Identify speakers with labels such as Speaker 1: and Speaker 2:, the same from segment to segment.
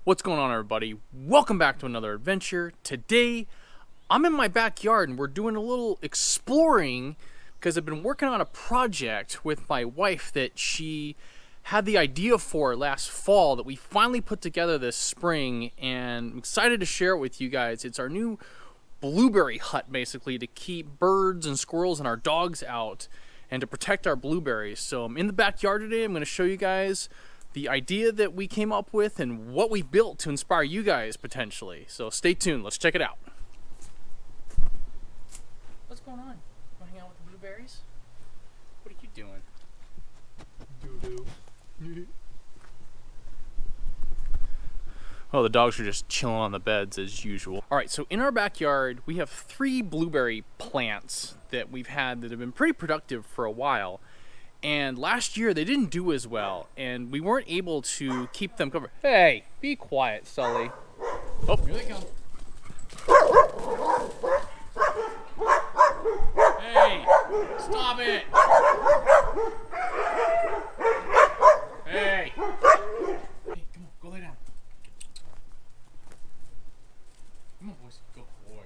Speaker 1: What's going on, everybody? Welcome back to another adventure. Today, I'm in my backyard and we're doing a little exploring because I've been working on a project with my wife that she had the idea for last fall that we finally put together this spring, and I'm excited to share it with you guys. It's our new blueberry hut, basically, to keep birds and squirrels and our dogs out and to protect our blueberries. So I'm in the backyard today. I'm going to show you guys the idea that we came up with and what we built to inspire you guys potentially. So stay tuned. Let's check it out. What's going on? Want to hang out with the blueberries? What are you doing? Doo-doo. Well, the dogs are just chilling on the beds as usual. All right, so in our backyard, we have 3 blueberry plants that we've had that have been pretty productive for a while. And last year they didn't do as well, and we weren't able to keep them covered. Hey, be quiet, Sully. Oh, here they come. Hey, stop it. Hey. Hey, come on, go lay down. Come on, boys. Go, boys.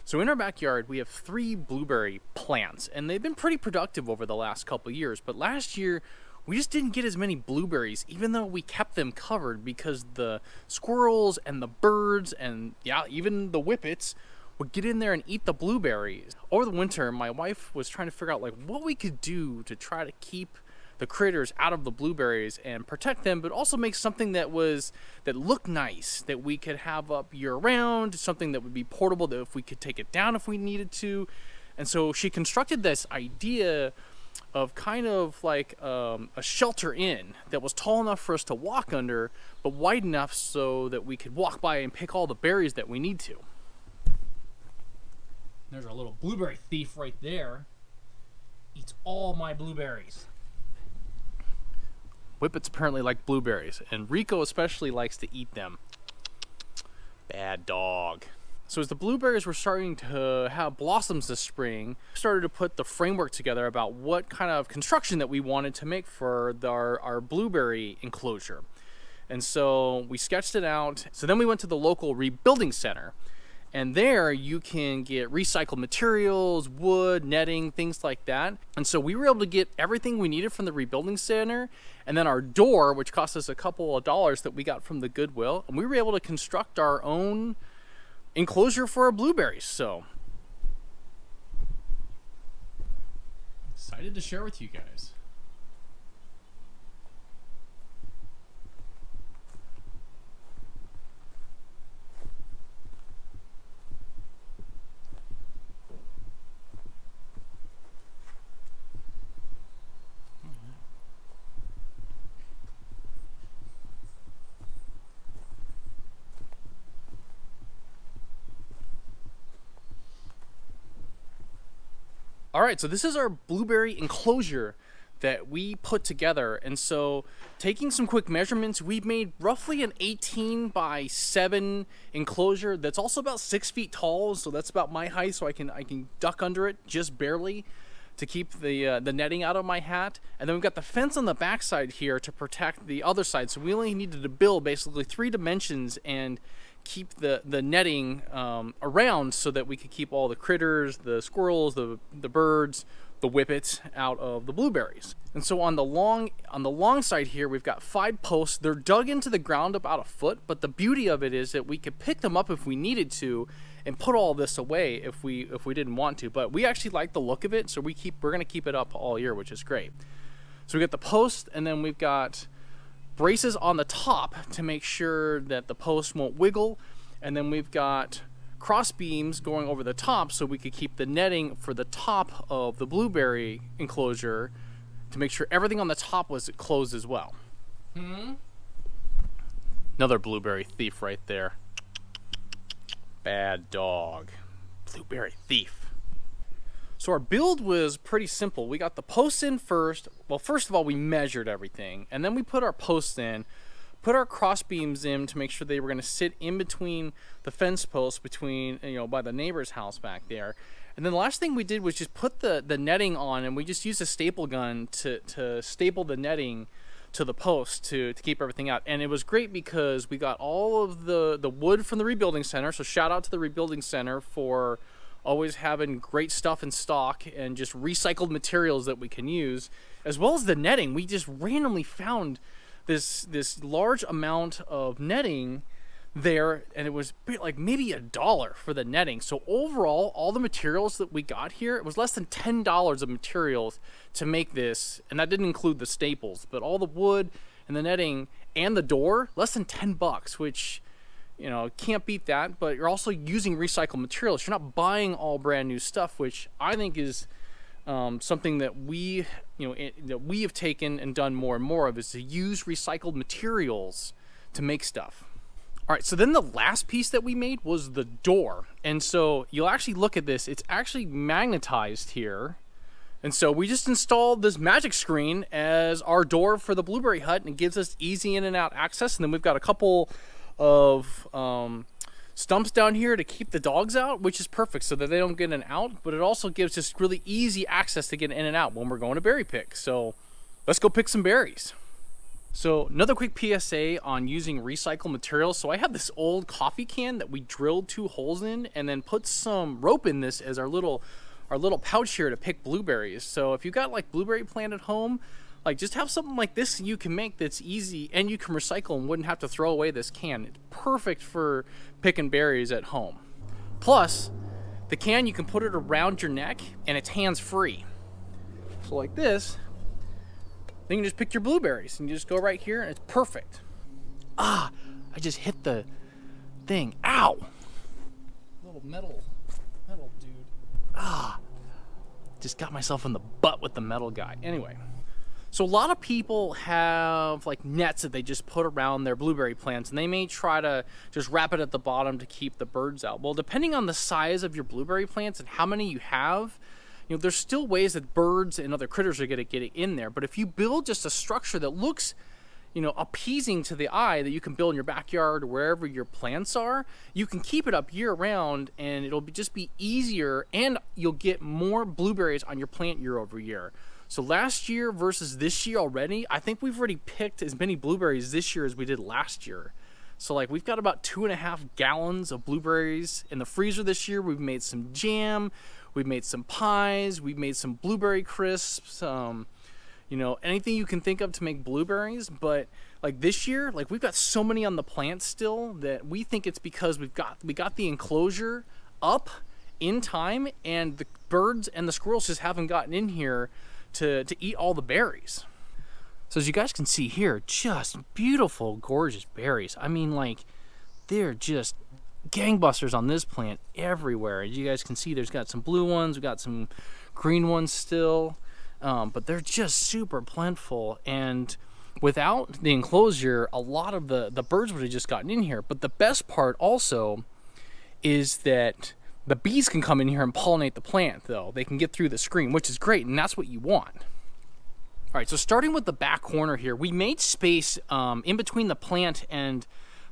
Speaker 1: So in our backyard, we have 3 blueberry plants, and they've been pretty productive over the last couple years. But last year, we just didn't get as many blueberries, even though we kept them covered, because the squirrels and the birds and, yeah, even the whippets would get in there and eat the blueberries. Over the winter, my wife was trying to figure out like what we could do to try to keep the critters out of the blueberries and protect them, but also make something that looked nice, that we could have up year round, something that would be portable, that if we could take it down if we needed to. And so she constructed this idea of kind of like a shelter inn that was tall enough for us to walk under, but wide enough so that we could walk by and pick all the berries that we need to. There's our little blueberry thief right there. Eats all my blueberries. Whippets apparently like blueberries, and Rico especially likes to eat them. Bad dog. So as the blueberries were starting to have blossoms this spring, we started to put the framework together about what kind of construction that we wanted to make for our blueberry enclosure. And so we sketched it out. So then we went to the local rebuilding center. And there you can get recycled materials, wood, netting, things like that. And so we were able to get everything we needed from the rebuilding center. And then our door, which cost us a couple of dollars that we got from the Goodwill. And we were able to construct our own enclosure for our blueberries. So excited to share with you guys. All right, so this is our blueberry enclosure that we put together. And so taking some quick measurements, we've made roughly an 18 by 7 enclosure that's also about 6 feet tall. So that's about my height, so I can duck under it just barely to keep the netting out of my hat. And then we've got the fence on the backside here to protect the other side. So we only needed to build basically 3 dimensions and keep the netting around so that we could keep all the critters, the squirrels, the birds, the whippets out of the blueberries. And so on the long side here, we've got 5 posts. They're dug into the ground about a foot, but the beauty of it is that we could pick them up if we needed to and put all this away if we didn't want to. But we actually like the look of it, so we're gonna keep it up all year, which is great. So we got the post, and then we've got braces on the top to make sure that the post won't wiggle, and then we've got cross beams going over the top so we could keep the netting for the top of the blueberry enclosure to make sure everything on the top was closed as well. Another blueberry thief right there. Bad dog. Blueberry thief. So our build was pretty simple. We got the posts in first. Well, first of all, we measured everything, and then we put our posts in, put our cross beams in to make sure they were going to sit in between the fence posts between, by the neighbor's house back there. And then the last thing we did was just put the netting on, and we just used a staple gun to staple the netting to the post to keep everything out. And it was great because we got all of the wood from the rebuilding center. So shout out to the rebuilding center for always having great stuff in stock and just recycled materials that we can use, as well as the netting. We just randomly found this large amount of netting there, and it was like maybe $1 for the netting. So overall, all the materials that we got here, it was less than $10 of materials to make this, and that didn't include the staples, but all the wood and the netting and the door, less than $10, which, you know, can't beat that. But you're also using recycled materials. You're not buying all brand new stuff, which I think is something that we have taken and done more and more of, is to use recycled materials to make stuff. All right, so then the last piece that we made was the door. And so you'll actually look at this, it's actually magnetized here. And so we just installed this magic screen as our door for the blueberry hut, and it gives us easy in and out access. And then we've got a couple of stumps down here to keep the dogs out, which is perfect so that they don't get in and out. But it also gives us really easy access to get in and out when we're going to berry pick. So let's go pick some berries. So another quick PSA on using recycled materials. So I have this old coffee can that we drilled 2 holes in and then put some rope in this as our little pouch here to pick blueberries. So if you got like blueberry plant at home, like just have something like this you can make that's easy and you can recycle and wouldn't have to throw away this can. It's perfect for picking berries at home. Plus, the can, you can put it around your neck and it's hands-free. So like this, then you can just pick your blueberries and you just go right here and it's perfect. Ah, I just hit the thing. Ow! Little metal dude. Ah, just got myself in the butt with the metal guy. Anyway, so a lot of people have like nets that they just put around their blueberry plants, and they may try to just wrap it at the bottom to keep the birds out. Well, depending on the size of your blueberry plants and how many you have, you know, there's still ways that birds and other critters are going to get it in there. But if you build just a structure that looks, you know, appeasing to the eye, that you can build in your backyard or wherever your plants are, you can keep it up year round, and it'll just be easier, and you'll get more blueberries on your plant year over year. So last year versus this year already, I think we've already picked as many blueberries this year as we did last year. So like we've got about 2.5 gallons of blueberries in the freezer this year. We've made some jam, we've made some pies, we've made some blueberry crisps, you know, anything you can think of to make blueberries. But like this year, like we've got so many on the plant still that we think it's because we got the enclosure up in time, and the birds and the squirrels just haven't gotten in here to eat all the berries. So as you guys can see here, just beautiful, gorgeous berries. I mean, like, they're just gangbusters on this plant everywhere. As you guys can see, there's got some blue ones, we've got some green ones still, but they're just super plentiful. And without the enclosure, a lot of the birds would have just gotten in here. But the best part also is that the bees can come in here and pollinate the plant, though. They can get through the screen, which is great, and that's what you want. All right, so starting with the back corner here, we made space in between the plant and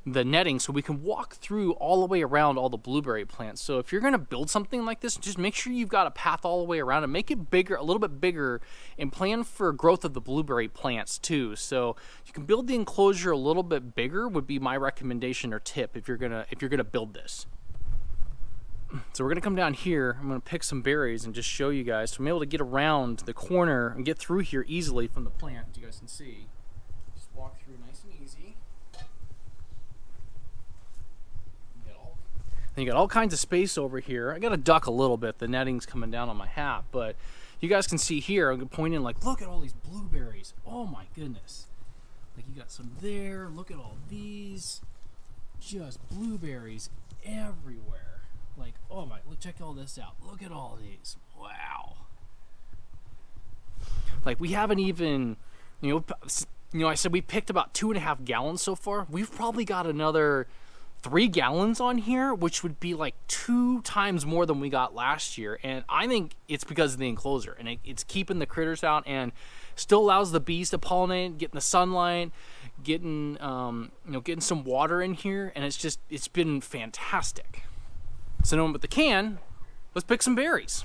Speaker 1: the netting so we can walk through all the way around all the blueberry plants. So if you're going to build something like this, just make sure you've got a path all the way around and make it bigger, a little bit bigger, and plan for growth of the blueberry plants too. So you can build the enclosure a little bit bigger would be my recommendation or tip if you're gonna build this. So we're gonna come down here, I'm gonna pick some berries and just show you guys. So I'm able to get around the corner and get through here easily from the plant, as you guys can see. Just walk through nice and easy. And you got all kinds of space over here. I gotta duck a little bit, the netting's coming down on my hat, but you guys can see here, I'm gonna point in like, look at all these blueberries. Oh my goodness. Like you got some there, look at all these. Just blueberries everywhere. Like, oh my, look, check all this out. Look at all these. Wow. Like we haven't even, you know, I said we picked about 2.5 gallons so far. We've probably got another 3 gallons on here, which would be like 2 times more than we got last year. And I think it's because of the enclosure, and it's keeping the critters out and still allows the bees to pollinate, getting the sunlight, getting getting some water in here, and it's been fantastic. So now with the can, let's pick some berries.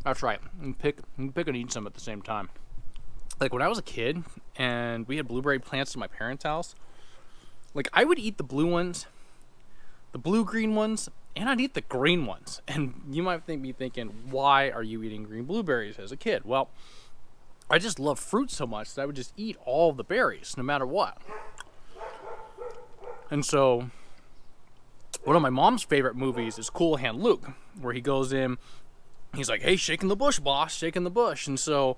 Speaker 1: That's right. You can pick and eat some at the same time. Like when I was a kid and we had blueberry plants in my parents' house, like I would eat the blue ones, the blue-green ones, and I'd eat the green ones. And you might be thinking, why are you eating green blueberries as a kid? Well, I just love fruit so much that I would just eat all of the berries, no matter what. And so, one of my mom's favorite movies is Cool Hand Luke, where he goes in, he's like, hey, shaking the bush, boss, shaking the bush. And so,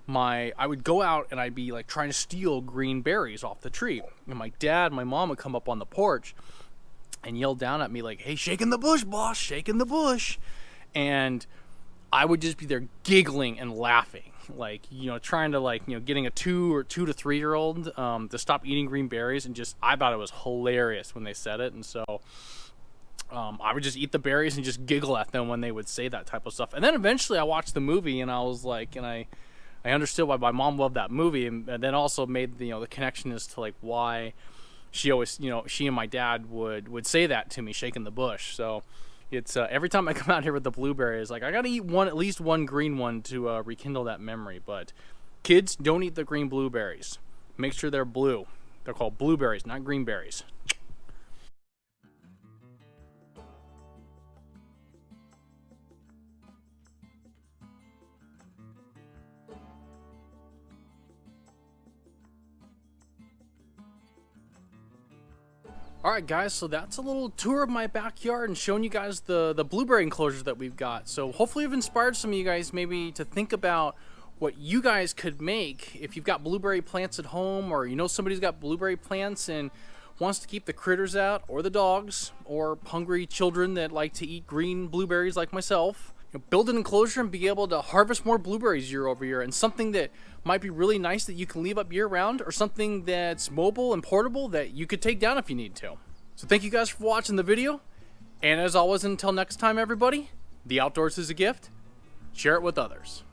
Speaker 1: I would go out and I'd be like trying to steal green berries off the tree. And my dad and my mom would come up on the porch and yell down at me like, hey, shaking the bush, boss, shaking the bush. And I would just be there giggling and laughing, like, trying to, like, getting a 2 to 3 year old to stop eating green berries. And just, I thought it was hilarious when they said it. And so I would just eat the berries and just giggle at them when they would say that type of stuff. And then eventually I watched the movie and I was like, and I understood why my mom loved that movie, and then also made the connection as to like why she always, she and my dad would say that to me, shaking the bush. So it's every time I come out here with the blueberries, like I gotta eat at least one green one to rekindle that memory. But kids, don't eat the green blueberries. Make sure they're blue. They're called blueberries, not green berries. Alright guys, so that's a little tour of my backyard and showing you guys the blueberry enclosures that we've got. So hopefully I've inspired some of you guys maybe to think about what you guys could make if you've got blueberry plants at home, or somebody's got blueberry plants and wants to keep the critters out, or the dogs, or hungry children that like to eat green blueberries like myself. Build an enclosure and be able to harvest more blueberries year over year, and something that might be really nice that you can leave up year round, or something that's mobile and portable that you could take down if you need to. So thank you guys for watching the video, and as always, until next time everybody, the outdoors is a gift, share it with others.